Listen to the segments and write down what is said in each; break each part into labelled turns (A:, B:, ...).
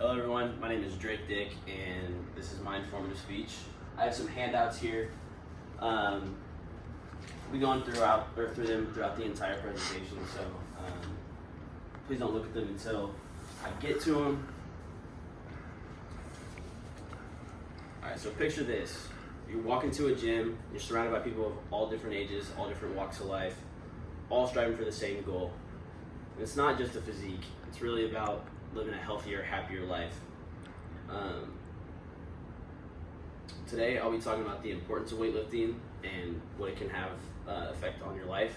A: Hello everyone, my name is Drake Dick and this is my informative speech. I have some handouts here. We'll be going through them throughout the entire presentation, so please don't look at them until I get to them. Alright, so picture this. You walk into a gym, you're surrounded by people of all different ages, all different walks of life, all striving for the same goal. And it's not just a physique, it's really about living a healthier, happier life. Today I'll be talking about the importance of weightlifting and what it can have effect on your life.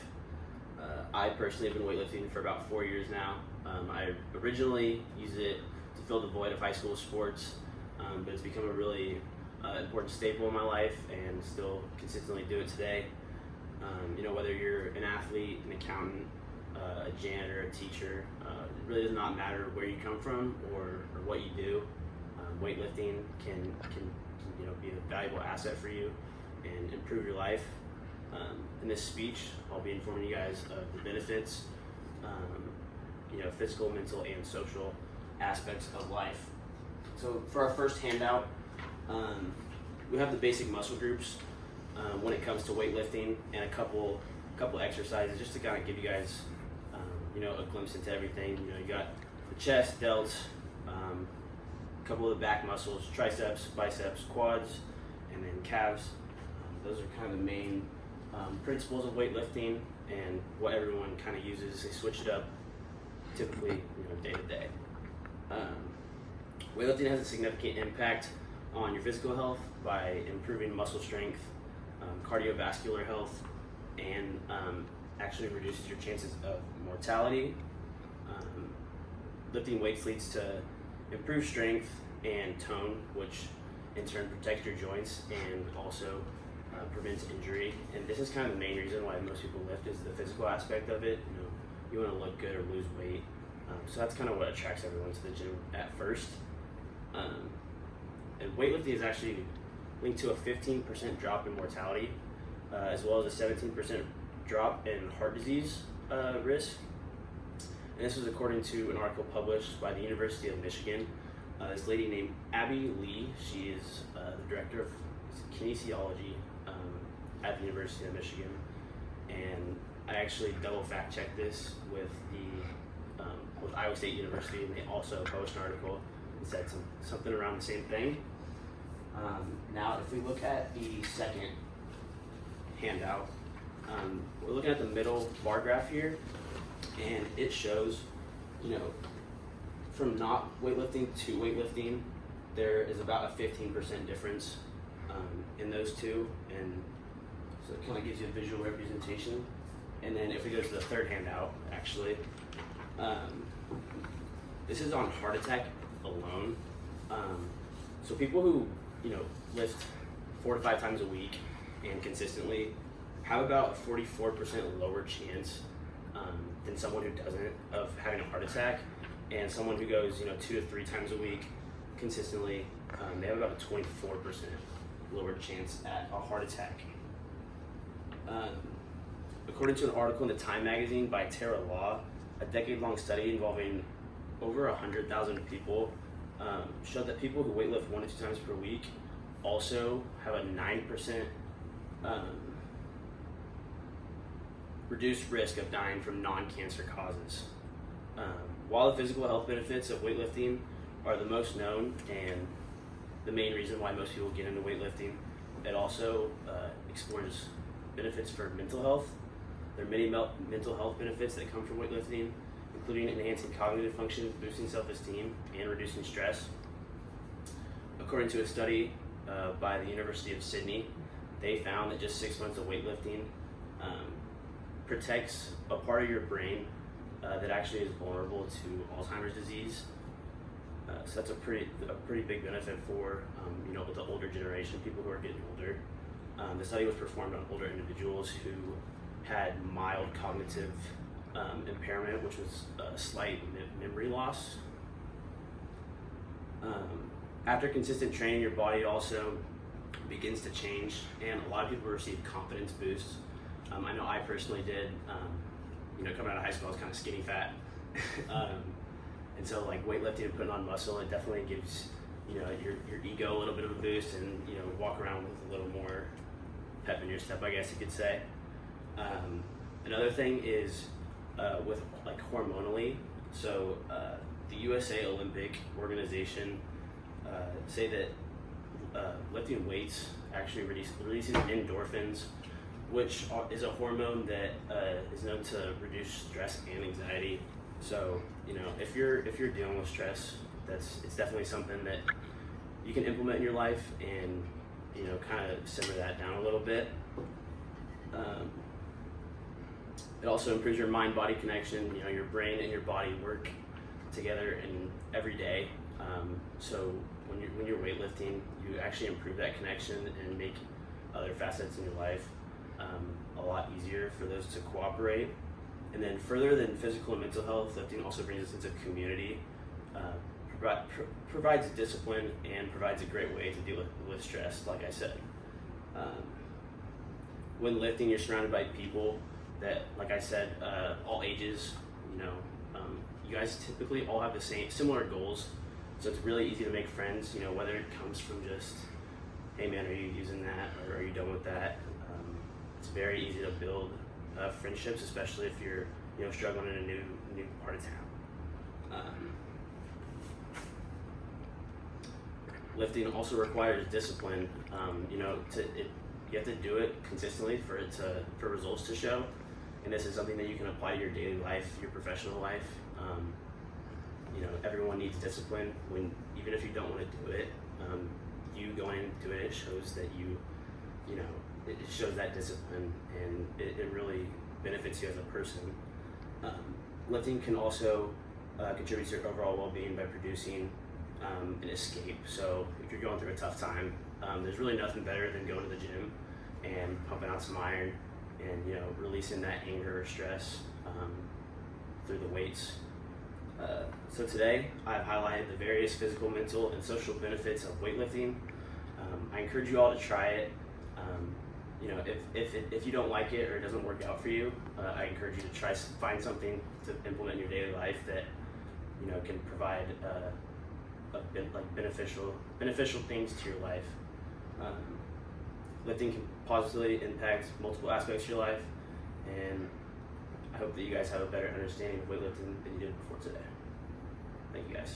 A: I personally have been weightlifting for about 4 years now. I originally used it to fill the void of high school sports, but it's become a really important staple in my life and still consistently do it today. Whether you're an athlete, an accountant, a janitor, a teacher, it really does not matter where you come from or what you do. Weightlifting can be a valuable asset for you and improve your life. In this speech, I'll be informing you guys of the benefits, physical, mental, and social aspects of life. So for our first handout, we have the basic muscle groups when it comes to weightlifting and a couple exercises just to kind of give you guys a glimpse into everything. You got the chest, delts, a couple of the back muscles, triceps, biceps, quads, and then calves. Those are kind of the main principles of weightlifting and what everyone kind of uses. They switch it up typically day to day. Weightlifting has a significant impact on your physical health by improving muscle strength, cardiovascular health, and actually reduces your chances of mortality. Lifting weights leads to improved strength and tone, which in turn protects your joints and also prevents injury. And this is kind of the main reason why most people lift, is the physical aspect of it. You want to look good or lose weight. So that's kind of what attracts everyone to the gym at first. And weightlifting is actually linked to a 15% drop in mortality, as well as a 17% drop in heart disease risk. And this was according to an article published by the University of Michigan. This lady named Abby Lee, she is the director of kinesiology at the University of Michigan. And I actually double fact checked this with Iowa State University, and they also published an article that said something around the same thing. Now, if we look at the second handout, we're looking at the middle bar graph here, and it shows, from not weightlifting to weightlifting, there is about a 15% difference in those two, and so it kind of gives you a visual representation. And then if we go to the third handout, actually, this is on heart attack alone. So people who lift 4 to 5 times a week and consistently have about a 44% lower chance than someone who doesn't of having a heart attack, and someone who goes 2 to 3 times a week consistently, they have about a 24% lower chance at a heart attack. According to an article in the Time magazine by Tara Law, a decade-long study involving over 100,000 people showed that people who weightlift 1 to 2 times per week also have a 9% reduced risk of dying from non-cancer causes. While the physical health benefits of weightlifting are the most known and the main reason why most people get into weightlifting, it also explores benefits for mental health. There are many mental health benefits that come from weightlifting, including enhancing cognitive function, boosting self-esteem, and reducing stress. According to a study by the University of Sydney, they found that just 6 months of weightlifting protects a part of your brain that actually is vulnerable to Alzheimer's disease. So that's a pretty big benefit for the older generation, people who are getting older. The study was performed on older individuals who had mild cognitive impairment, which was a slight memory loss. After consistent training, your body also begins to change, and a lot of people receive confidence boosts. I know I personally did. Coming out of high school, I was kind of skinny fat. And so like weightlifting and putting on muscle, it definitely gives your ego a little bit of a boost, and walk around with a little more pep in your step, I guess you could say. Another thing is with like hormonally. So the USA Olympic Organization say that lifting weights actually releases endorphins, which is a hormone that is known to reduce stress and anxiety. So if you're dealing with stress, it's definitely something that you can implement in your life and kind of simmer that down a little bit. It also improves your mind-body connection. Your brain and your body work together and every day. So when you're weightlifting, you actually improve that connection and make other facets in your life a lot easier for those to cooperate. And then further than physical and mental health, lifting also brings us into community, provides discipline, and provides a great way to deal with stress, like I said. When lifting, you're surrounded by people that, like I said, all ages. You guys typically all have similar goals, so it's really easy to make friends. Whether it comes from just, hey man, are you using that, or are you done with that? It's very easy to build friendships, especially if you're struggling in a new part of town. Lifting also requires discipline. You have to do it consistently for results to show, and this is something that you can apply to your daily life, your professional life. Everyone needs discipline. Even if you don't want to do it, you going and doing it shows that it shows that discipline, and it really benefits you as a person. Lifting can also contribute to your overall well-being by producing an escape. So if you're going through a tough time, there's really nothing better than going to the gym and pumping out some iron and releasing that anger or stress through the weights. So today I've highlighted the various physical, mental, and social benefits of weightlifting. I encourage you all to try it. If you don't like it or it doesn't work out for you, I encourage you to find something to implement in your daily life that can provide beneficial things to your life. Lifting can positively impact multiple aspects of your life, and I hope that you guys have a better understanding of weightlifting than you did before today. Thank you guys.